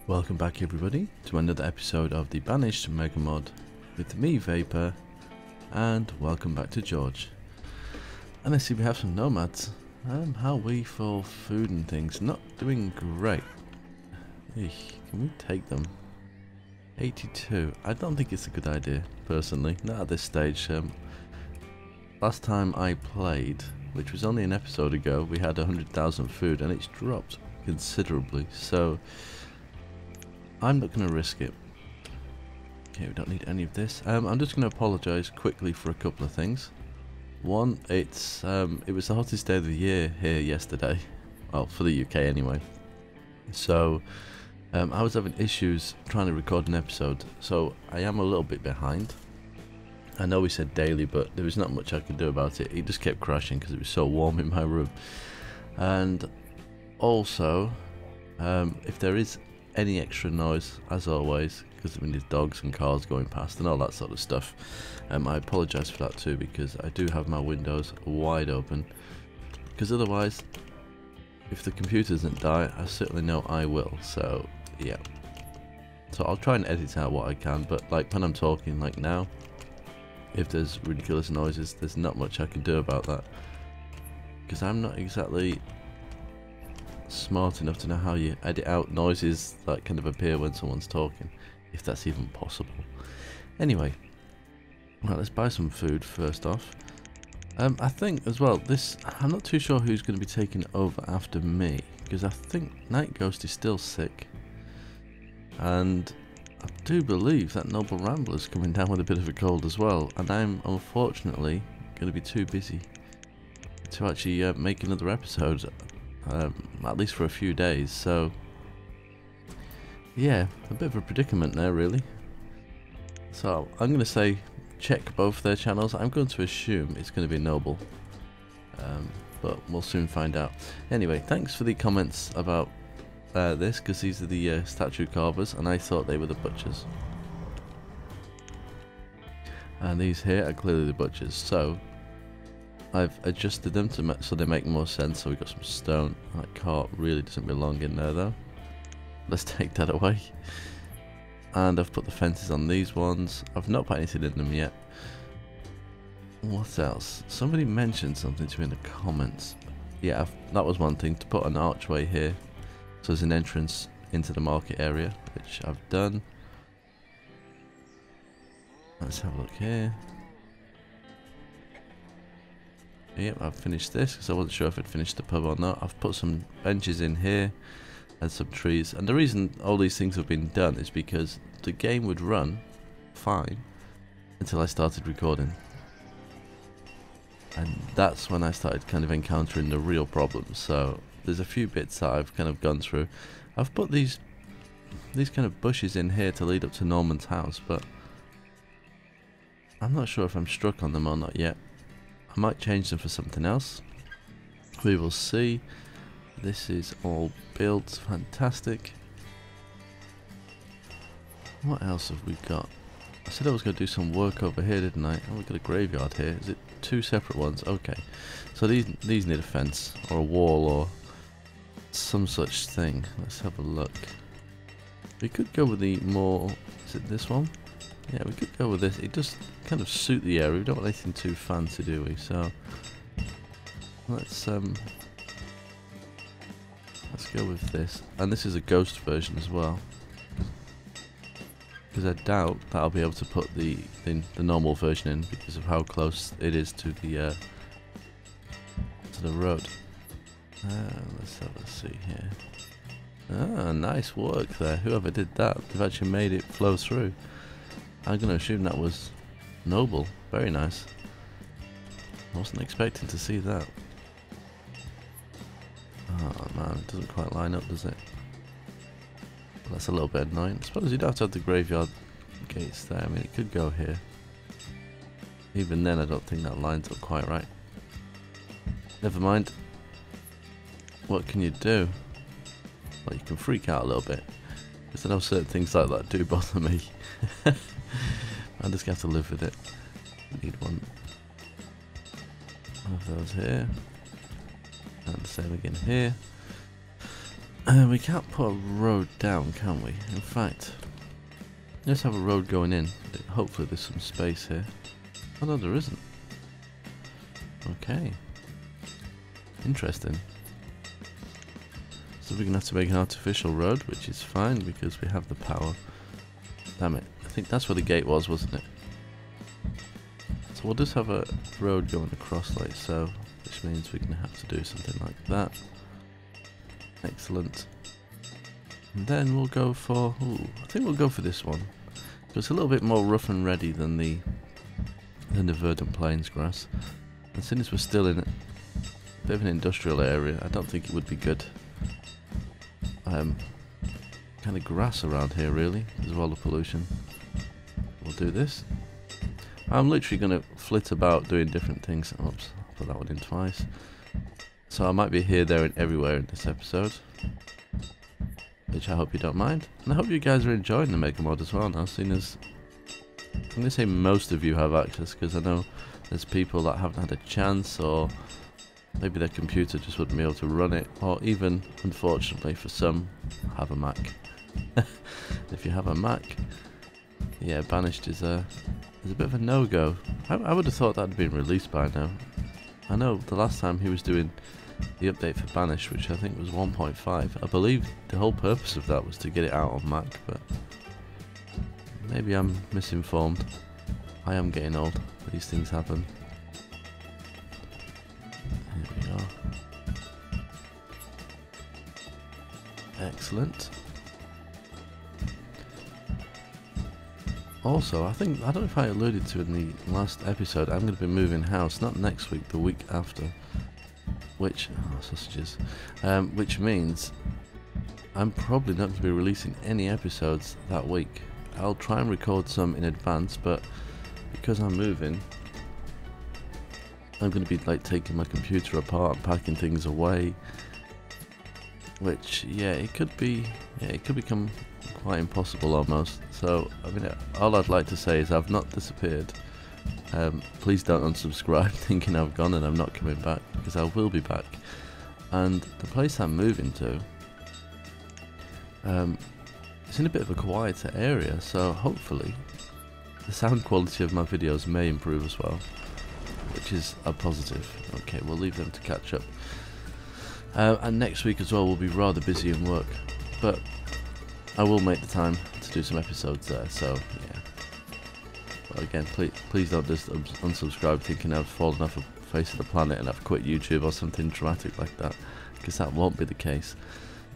Welcome back everybody to another episode of the Banished MegaMod with me Vaypah, and welcome back to G.E.O.R.G.E. And I see we have some nomads. How are we for food and things? Not doing great. Eesh, can we take them? 82. I don't think it's a good idea personally, not at this stage. Last time I played, which was only an episode ago, we had 100,000 food and it's dropped considerably, so I'm not going to risk it. Okay, we don't need any of this. I'm just going to apologise quickly for a couple of things. One, it was the hottest day of the year here yesterday. Well, for the UK anyway. So, I was having issues trying to record an episode, so I am a little bit behind. I know we said daily, but there was not much I could do about it. It just kept crashing because it was so warm in my room. And also, if there is any extra noise, as always, because I mean there's dogs and cars going past and all that sort of stuff, I apologise for that too, because I do have my windows wide open, because otherwise if the computer doesn't die, I certainly know I will. So yeah, so I'll try and edit out what I can, but like when I'm talking like now, if there's ridiculous noises, there's not much I can do about that, because I'm not exactly smart enough to know how you edit out noises that kind of appear when someone's talking, if that's even possible. Anyway, right, let's buy some food first off. I think as well, I'm not too sure who's going to be taking over after me, because I think Nightghost is still sick, and I do believe that noble Rambler is coming down with a bit of a cold as well, and I'm unfortunately going to be too busy to actually make another episode, at least for a few days. So yeah, a bit of a predicament there really. So I'm going to say check both their channels. I'm going to assume it's going to be noble, but we'll soon find out. Anyway, thanks for the comments about this, because these are the statue carvers and I thought they were the butchers, and these here are clearly the butchers. So I've adjusted them so they make more sense. So we've got some stone. That cart really doesn't belong in there though. Let's take that away. And I've put the fences on these ones. I've not put anything in them yet. What else? Somebody mentioned something to me in the comments. Yeah, that was one thing, to put an archway here, so there's an entrance into the market area, which I've done. Let's have a look here. Yep, I've finished this because I wasn't sure if I'd finished the pub or not. I've put some benches in here and some trees, and the reason all these things have been done is because the game would run fine until I started recording, and that's when I started kind of encountering the real problems. So there's a few bits that I've kind of gone through. I've put these kind of bushes in here to lead up to Norman's house, but I'm not sure if I'm struck on them or not yet. I might change them for something else. We will see. This is all built. Fantastic. What else have we got? I said I was going to do some work over here, didn't I? Oh, we've got a graveyard here. Is it two separate ones? Okay. So these need a fence or a wall or some such thing. Let's have a look. We could go with the more... Is it this one? Yeah, we could go with this. It does kind of suit the area. We don't want anything too fancy, do we? So let's go with this. And this is a ghost version as well, because I doubt that I'll be able to put the normal version in because of how close it is to the road. Let's have a see here. Ah, nice work there. Whoever did that, they've actually made it flow through. I'm going to assume that was noble. Very nice. I wasn't expecting to see that. Oh man, it doesn't quite line up, does it? Well, that's a little bit annoying. I suppose you'd have to have the graveyard gates there. I mean, it could go here. Even then, I don't think that lines up quite right. Never mind. What can you do? Well, you can freak out a little bit, because I know certain things like that do bother me. I'm just going to have to live with it. Need one of those here. And the same again here. We can't put a road down, can we? In fact, let's have a road going in. Hopefully there's some space here. Oh no, there isn't. Okay. Interesting. So we're going to have to make an artificial road, which is fine because we have the power. Damn it. I think that's where the gate was, wasn't it? So we'll just have a road going across like so, which means we're going to have to do something like that. Excellent. And then we'll go for... Ooh, I think we'll go for this one. It's a little bit more rough and ready than the verdant plains grass. And since we're still in a bit of an industrial area, I don't think it would be good. Kind of grass around here really, as well as pollution. We'll do this. I'm literally going to flit about doing different things. Oops, I'll put that one in twice. So I might be here, there and everywhere in this episode, which I hope you don't mind. And I hope you guys are enjoying the MegaMod as well now, seeing as I'm going to say most of you have access, because I know there's people that haven't had a chance, or maybe their computer just wouldn't be able to run it, or even, unfortunately for some, have a Mac. If you have a Mac, yeah, Banished is a bit of a no-go. I would have thought that had been released by now. I know the last time he was doing the update for Banished, which I think was 1.5, I believe the whole purpose of that was to get it out on Mac, but maybe I'm misinformed. I am getting old. These things happen. Here we are. Excellent. Also, I don't know if I alluded to in the last episode, I'm going to be moving house, not next week, the week after. Which, oh, sausages. Which means I'm probably not going to be releasing any episodes that week. I'll try and record some in advance, but because I'm moving, I'm going to be like taking my computer apart and packing things away. Which, yeah, it could become quite impossible almost. So, I mean, all I'd like to say is I've not disappeared. Please don't unsubscribe thinking I've gone and I'm not coming back, because I will be back. And the place I'm moving to, it's in a bit of a quieter area, so hopefully the sound quality of my videos may improve as well, which is a positive. Okay, we'll leave them to catch up. And next week as well we'll be rather busy in work, but I will make the time to do some episodes there, so yeah. But again, please don't just unsubscribe thinking I've fallen off the face of the planet and I've quit YouTube or something dramatic like that, because that won't be the case.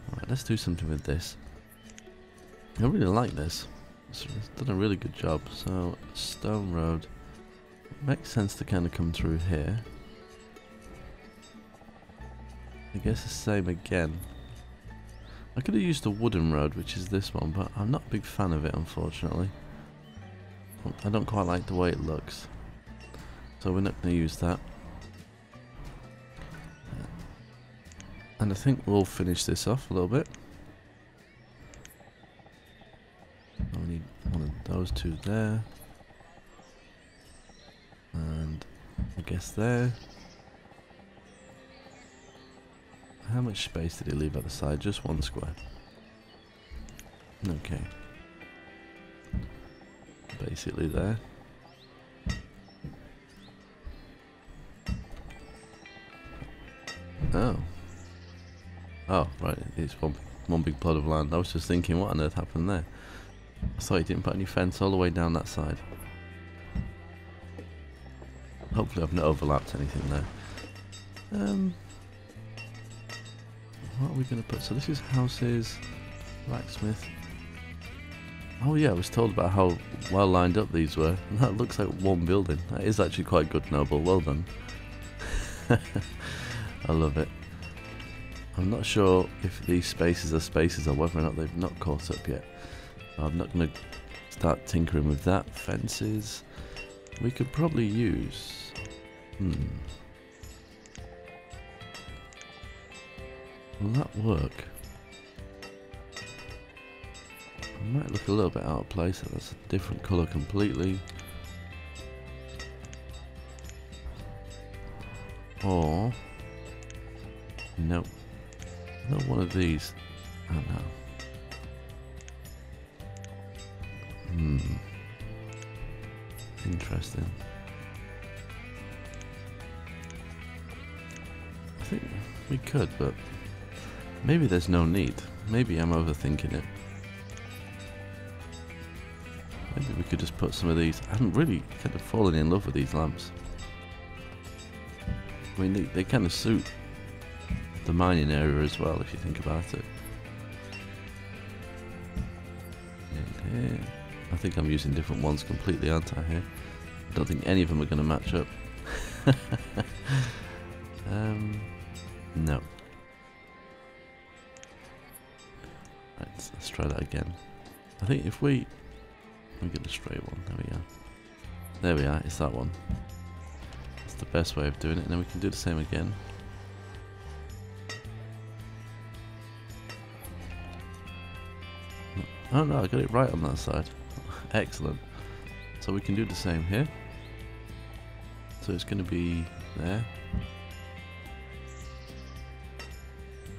Alright, let's do something with this. I really like this. It's done a really good job. So, stone road. Makes sense to kind of come through here. I guess the same again. I could have used the wooden road, which is this one, but I'm not a big fan of it, unfortunately. I don't quite like the way it looks. So we're not going to use that. And I think we'll finish this off a little bit. We need one of those two there. And I guess there. How much space did he leave at the side? Just one square. Okay. Basically there. Oh. Oh, right. It's one big plot of land. I was just thinking, what on earth happened there? I thought he didn't put any fence all the way down that side. Hopefully I've not overlapped anything there. What are we going to put? So this is houses, blacksmith. Oh yeah, I was told about how well lined up these were. And that looks like one building. That is actually quite good, Noble. Well done. I love it. I'm not sure if these spaces are spaces or whether or not they've not caught up yet. I'm not going to start tinkering with that. Fences. We could probably use... Will that work? It might look a little bit out of place. That's a different colour completely. Or... Nope. Not one of these. I don't know. Interesting. I think we could, but maybe there's no need. Maybe I'm overthinking it. Maybe we could just put some of these. I'm really kind of falling in love with these lamps. I mean, they kind of suit the mining area as well, if you think about it. And here, I think I'm using different ones completely, aren't I, here? I don't think any of them are going to match up. No. Right, let's try that again. I think if we get the straight one, there we go. There we are, it's that one. That's the best way of doing it, and then we can do the same again. Oh no, I got it right on that side. Excellent. So we can do the same here. So it's going to be there.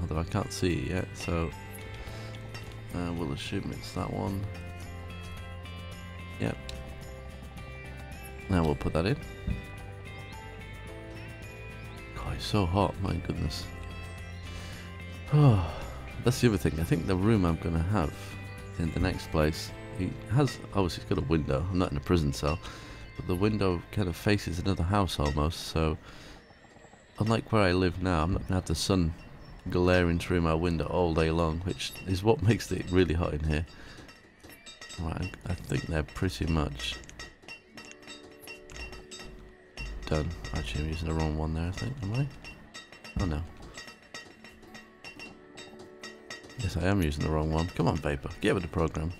Although I can't see it yet, so we'll assume it's that one. Yep. Now we'll put that in. God, it's so hot, my goodness. Oh, that's the other thing. I think the room I'm going to have in the next place, it has, obviously it's got a window. I'm not in a prison cell, but the window kind of faces another house almost, so unlike where I live now, I'm not going to have the sun glaring through my window all day long, which is what makes it really hot in here. Right, I think they're pretty much done. Actually, I'm using the wrong one there, I think, am I? Oh no. Yes, I am using the wrong one. Come on, Vaypah, get with the program.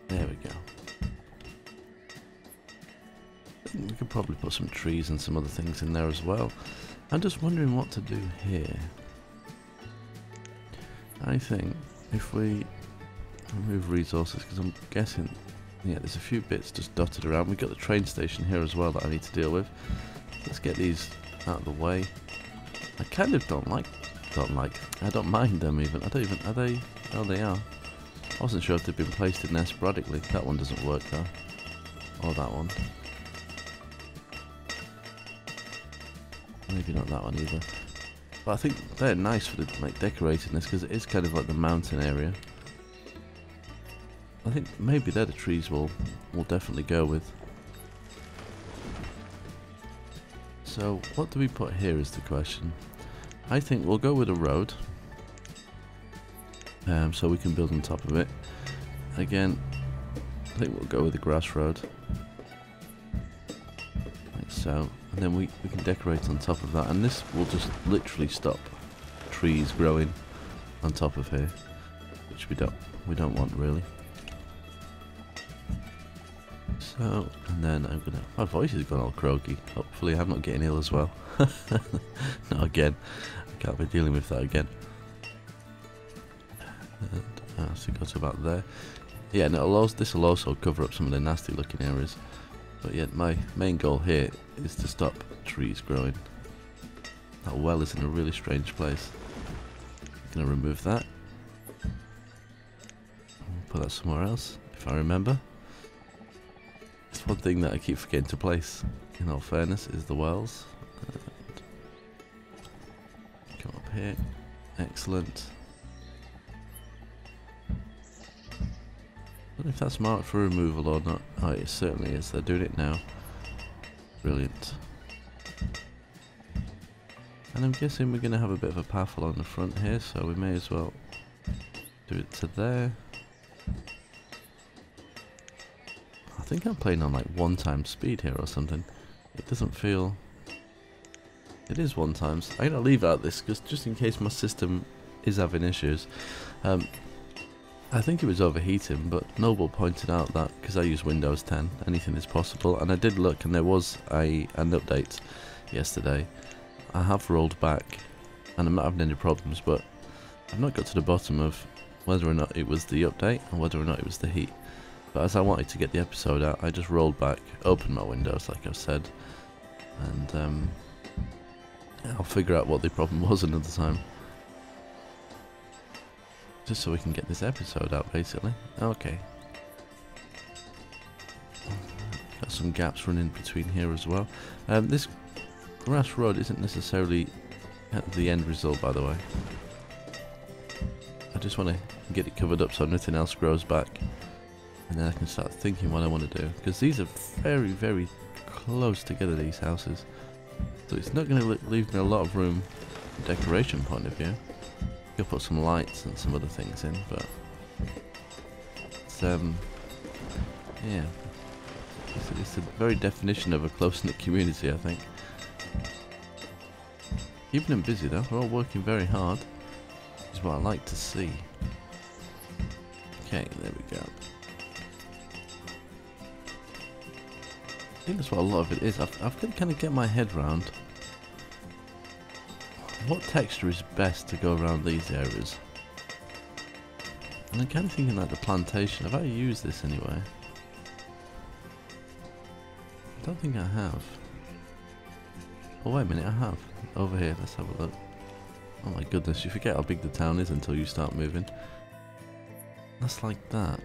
There we go. We could probably put some trees and some other things in there as well. I'm just wondering what to do here. I think if we remove resources, because I'm guessing, yeah, there's a few bits just dotted around. We've got the train station here as well that I need to deal with. Let's get these out of the way. I kind of don't I don't mind them even. I don't even, are they? Oh, they are. I wasn't sure if they've been placed in there sporadically. That one doesn't work though. Or that one. Maybe not that one either. But I think they're nice for the, like, decorating this, because it is kind of like the mountain area. I think maybe they're the trees we'll definitely go with. So what do we put here is the question. I think we'll go with a road. So we can build on top of it. Again, I think we'll go with the grass road. Like so. And then we can decorate on top of that. And this will just literally stop trees growing on top of here. Which we don't want really. So, and then I'm gonna, my voice has gone all croaky. Hopefully I'm not getting ill as well. Not again. I can't be dealing with that again. And, so it goes about there. Yeah, and this will also cover up some of the nasty looking areas. But yeah, my main goal here is to stop trees growing. That well is in a really strange place. I'm gonna remove that. Put that somewhere else, if I remember. It's one thing that I keep forgetting to place, in all fairness, is the wells. And come up here. Excellent. I don't know if that's marked for removal or not. Oh, it certainly is. They're doing it now. Brilliant. And I'm guessing we're going to have a bit of a path along the front here, so we may as well do it to there. I think I'm playing on like 1 times speed here or something. It doesn't feel... It is 1 times. I'm going to leave out this because just in case my system is having issues. I think it was overheating, but Noble pointed out that because I use Windows 10, anything is possible. And I did look, and there was an update yesterday. I have rolled back, and I'm not having any problems, but I've not got to the bottom of whether or not it was the update and whether or not it was the heat. But as I wanted to get the episode out, I just rolled back, opened my Windows, like I've said, and I'll figure out what the problem was another time. Just so we can get this episode out, basically. Okay. Got some gaps running between here as well. This grass road isn't necessarily the end result, by the way. I just want to get it covered up so nothing else grows back. And then I can start thinking what I want to do. Because these are very, very close together, these houses. So it's not going to leave me a lot of room from a decoration point of view. I'll put some lights and some other things in, but it's yeah, it's the very definition of a close-knit community, I think. Keeping them busy though, we're all working very hard, which is what I like to see. Okay, there we go. I think that's what a lot of it is. I've got to kind of get my head round what texture is best to go around these areas. And I'm kind of thinking like the plantation. Have I used this anyway? I don't think I have. Oh wait a minute, I have. Over here, let's have a look. Oh my goodness, you forget how big the town is until you start moving. That's like that.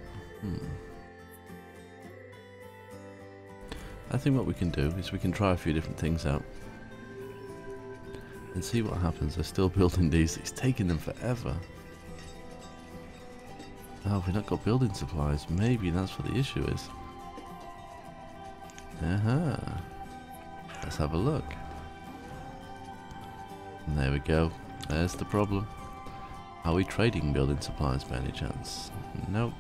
I think what we can do is we can try a few different things out and see what happens. They're still building these. It's taking them forever. Oh, we've not got building supplies. Maybe that's what the issue is. Let's have a look. And there we go. There's the problem. Are we trading building supplies by any chance? Nope.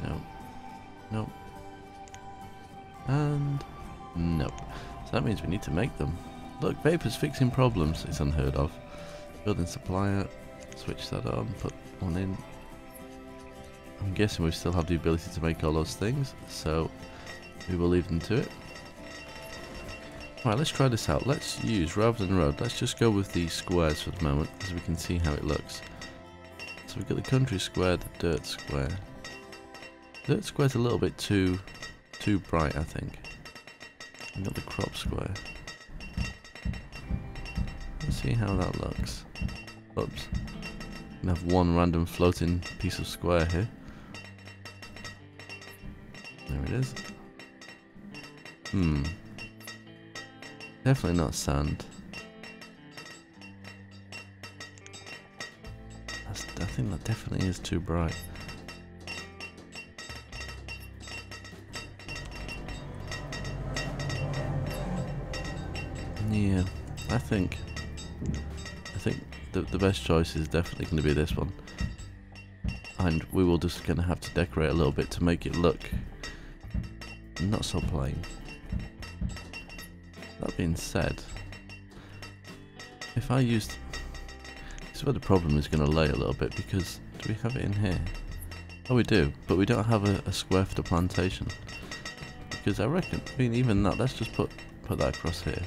Nope. Nope. And nope. So that means we need to make them. Look, Vaypah's fixing problems. It's unheard of. Building supplier. Switch that on. Put one in. I'm guessing we still have the ability to make all those things, so we will leave them to it. Right, let's try this out. Let's use, rather than road, let's just go with the squares for the moment, so we can see how it looks. So we've got the country square, the dirt square. The dirt square's a little bit too bright, I think. We've got the crop square. Let's see how that looks. Oops. We have one random floating piece of square here. There it is. Definitely not sand. I think that definitely is too bright. Yeah, I think the best choice is definitely going to be this one, and we will just going to have to decorate a little bit to make it look not so plain. That being said, if I used, this is where the problem is going to lay a little bit, because do we have it in here? Oh, we do, but we don't have a square for the plantation, because I reckon, I mean, even that, let's just put that across here.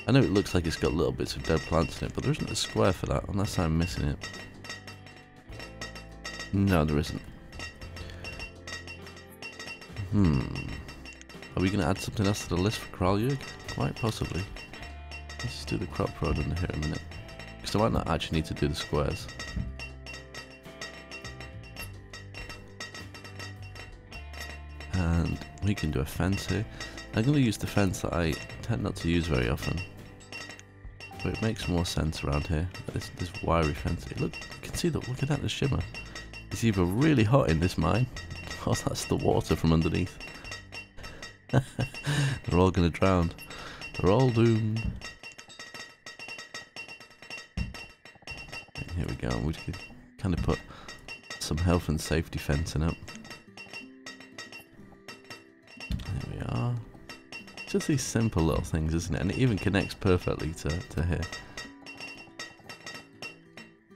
I know it looks like it's got little bits of dead plants in it, but there isn't a square for that, unless I'm missing it. No, there isn't. Are we going to add something else to the list for G.E.O.R.G.E? Quite possibly. Let's just do the crop road under here a minute, because I might not actually need to do the squares. And we can do a fence here. I'm going to use the fence that I tend not to use very often, but it makes more sense around here. This wiry fence. Look, you can see that. Look at that, the shimmer. It's either really hot in this mine, or that's the water from underneath. They're all going to drown. They're all doomed. And here we go. We can kind of put some health and safety fencing up. There we are. Just these simple little things, isn't it? And it even connects perfectly to here.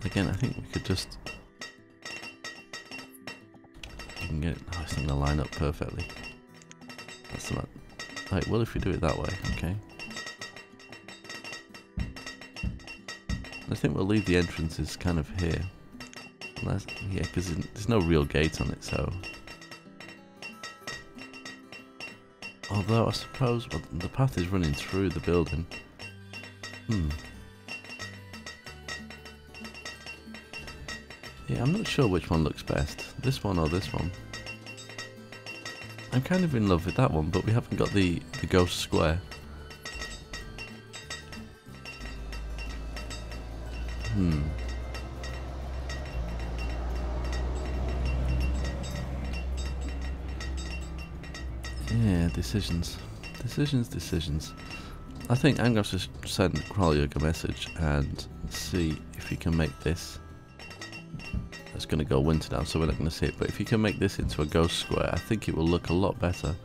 Again, I think we could just... You can get it... Oh, it's going to line up perfectly. That's not... Right, well, if we do it that way, okay. I think we'll leave the entrances kind of here. Unless, yeah, because there's no real gate on it, so... Although, I suppose, well, the path is running through the building. Yeah, I'm not sure which one looks best. This one or this one. I'm kind of in love with that one, but we haven't got the ghost square. Yeah, decisions. Decisions. I think I'm going to send Crawley a message and see if he can make this. It's going to go winter now, so we're not going to see it. But if you can make this into a ghost square, I think it will look a lot better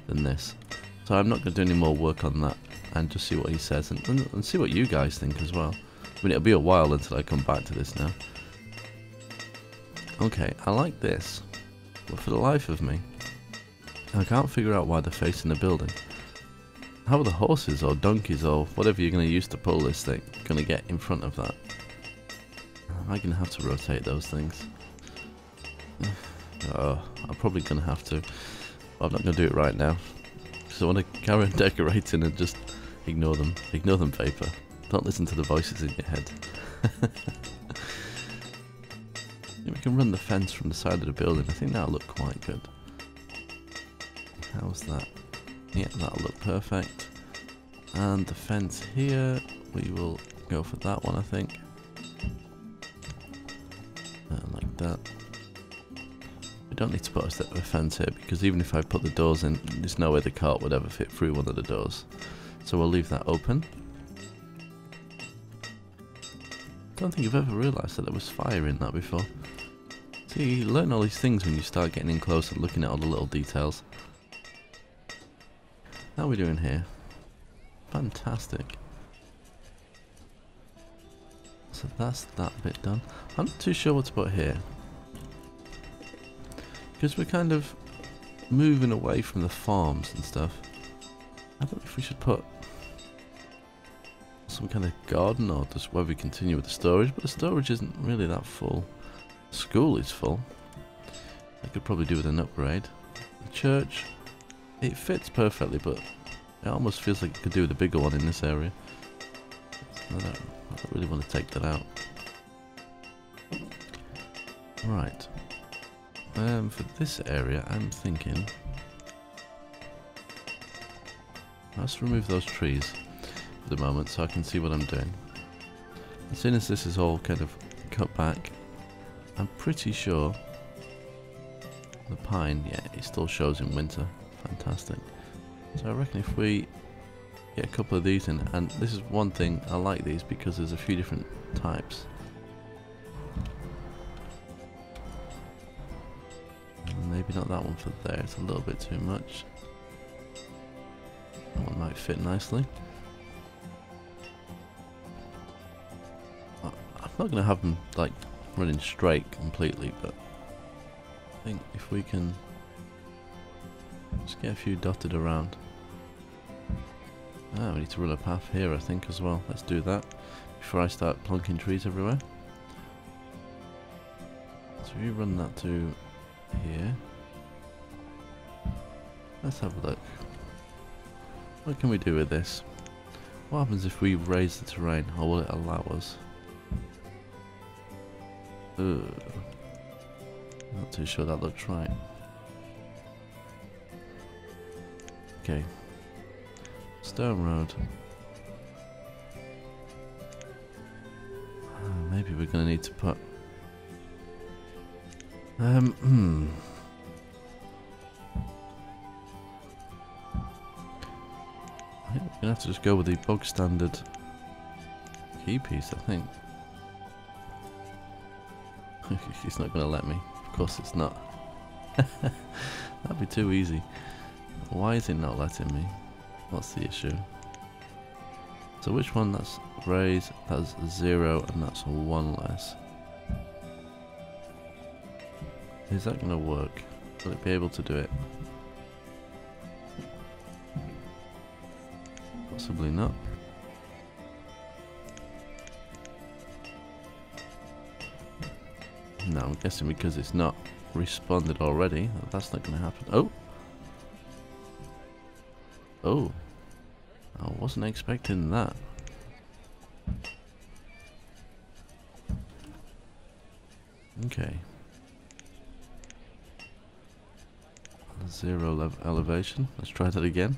than this. So I'm not going to do any more work on that and just see what he says and see what you guys think as well. I mean, it'll be a while until I come back to this now. Okay, I like this, but for the life of me, I can't figure out why they're facing the building. How are the horses or donkeys or whatever you're going to use to pull this thing going to get in front of that? Am I going to have to rotate those things? Oh, I'm probably going to have to. But I'm not going to do it right now. Because I want to carry on decorating and just ignore them. Ignore them, Vaypah. Don't listen to the voices in your head. We can run the fence from the side of the building. I think that'll look quite good. How's that? Yeah, that'll look perfect. And the fence here, we will go for that one, I think. Like that. We don't need to put a fence here because even if I put the doors in, there's no way the cart would ever fit through one of the doors. So we'll leave that open. I don't think I've ever realised that there was fire in that before. See, you learn all these things when you start getting in close and looking at all the little details. How are we doing here? Fantastic. So that's that bit done. I'm not too sure what to put here. Because we're kind of moving away from the farms and stuff. I don't know if we should put some kind of garden or just where we continue with the storage, but the storage isn't really that full. The school is full. I could probably do with an upgrade. The church, it fits perfectly, but it almost feels like it could do with a bigger one in this area. I don't really want to take that out. Right. For this area, I'm thinking let's remove those trees for the moment so I can see what I'm doing. As soon as this is all kind of cut back, I'm pretty sure the pine, yeah, it still shows in winter. Fantastic. So I reckon if we get a couple of these in, and this is one thing, I like these because there's a few different types. Maybe not that one for there, it's a little bit too much. That one might fit nicely. I'm not going to have them like running straight completely, but I think if we can just get a few dotted around. Ah, we need to run a path here I think as well. Let's do that before I start plonking trees everywhere. So we run that to here. Let's have a look. What can we do with this? What happens if we raise the terrain, or will it allow us? Ugh. Not too sure that looks right. Okay. Stone road. Maybe we're going to need to put I think we're going to have to just go with the bog standard key piece, I think. He's not going to let me. Of course it's not. That'd be too easy. Why is it not letting me? What's the issue? So which one? That's raise, that's 0, and that's 1 less. Is that going to work? Will it be able to do it? Possibly not. No, I'm guessing because it's not responded already, that's not going to happen. Oh! Oh! I wasn't expecting that. Okay. 0 elevation. Let's try that again.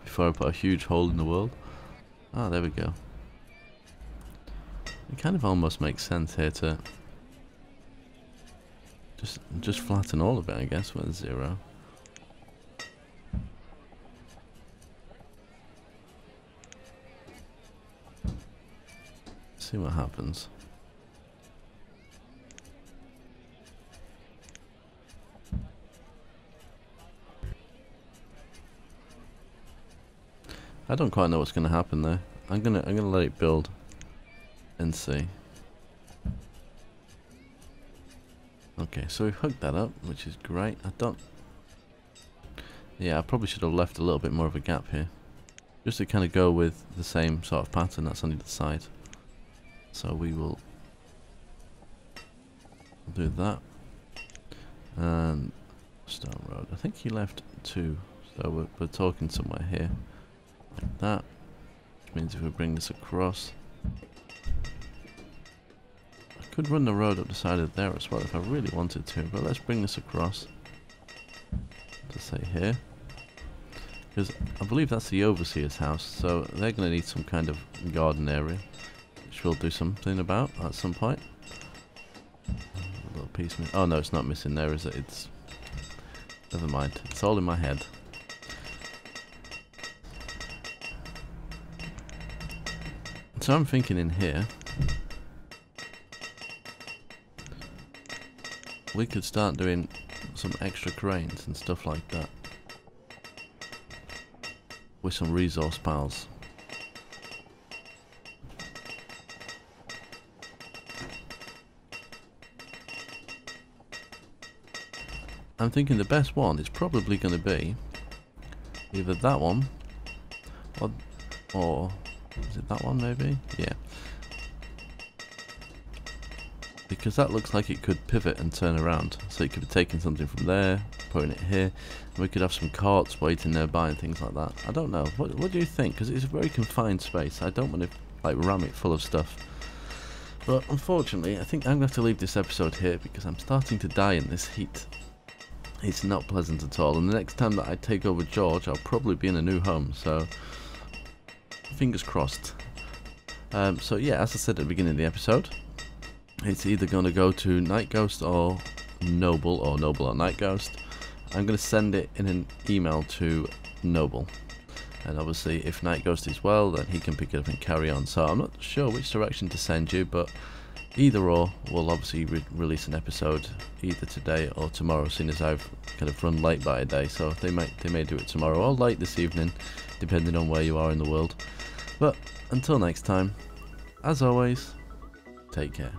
Before I put a huge hole in the world. Ah, there we go. It kind of almost makes sense here to just flatten all of it, I guess, with 0. See what happens. I don't quite know what's going to happen there. I'm gonna let it build and see. Okay, so we've hooked that up, which is great. Yeah, I probably should have left a little bit more of a gap here, just to kind of go with the same sort of pattern that's on either side. So we will do that. And stone road. I think he left 2, so we're talking somewhere here. Like that, which means if we bring this across, I could run the road up the side of there as well if I really wanted to, but let's bring this across to say here, because I believe that's the overseer's house, so they're going to need some kind of garden area, which we'll do something about at some point. A little piece, oh no, it's not missing there, is it? It's, never mind, it's all in my head. So I'm thinking in here, we could start doing some extra cranes and stuff like that with some resource piles. I'm thinking the best one is probably going to be either that one or is it that one maybe? Yeah. Because that looks like it could pivot and turn around. So it could be taking something from there, putting it here. And we could have some carts waiting nearby and things like that. I don't know. What do you think? Because it's a very confined space. I don't want to like ram it full of stuff. But unfortunately, I think I'm going to have to leave this episode here because I'm starting to die in this heat. It's not pleasant at all. And the next time that I take over G.E.O.R.G.E, I'll probably be in a new home. So fingers crossed. So yeah, as I said at the beginning of the episode, it's either going to go to Nightghost or Noble or Nightghost. I'm going to send it in an email to Noble, and obviously if Nightghost is well, then he can pick it up and carry on. So I'm not sure which direction to send you, but either or will obviously release an episode either today or tomorrow, seeing as I've kind of run late by a day. So they may do it tomorrow or late this evening, depending on where you are in the world. But until next time, as always, take care.